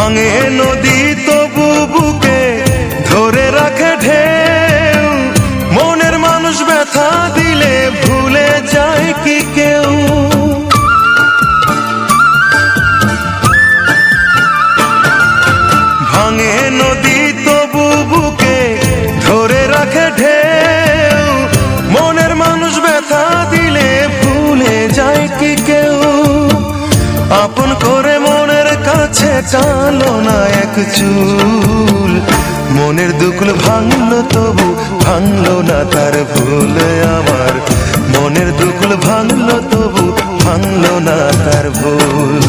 ভাঙে নদী তবু বুকে ধরে রাখে ঢেউ, মনের মানুষ ব্যথা দিলে ভুলে যায় কি কেউ? ভাঙে নদী তবু বুকে ধরে রাখে ঢেউ, মনের মানুষ ব্যথা দিলে ভুলে যায় কি কেউ? আপন করে মনের কাছে টানো না এক চুল, মনের দুকুল ভাঙলো তবু ভাঙলো না তার ভুল আমার, মনের দুকুল ভাঙলো তবু ভাঙলো না তার ভুল।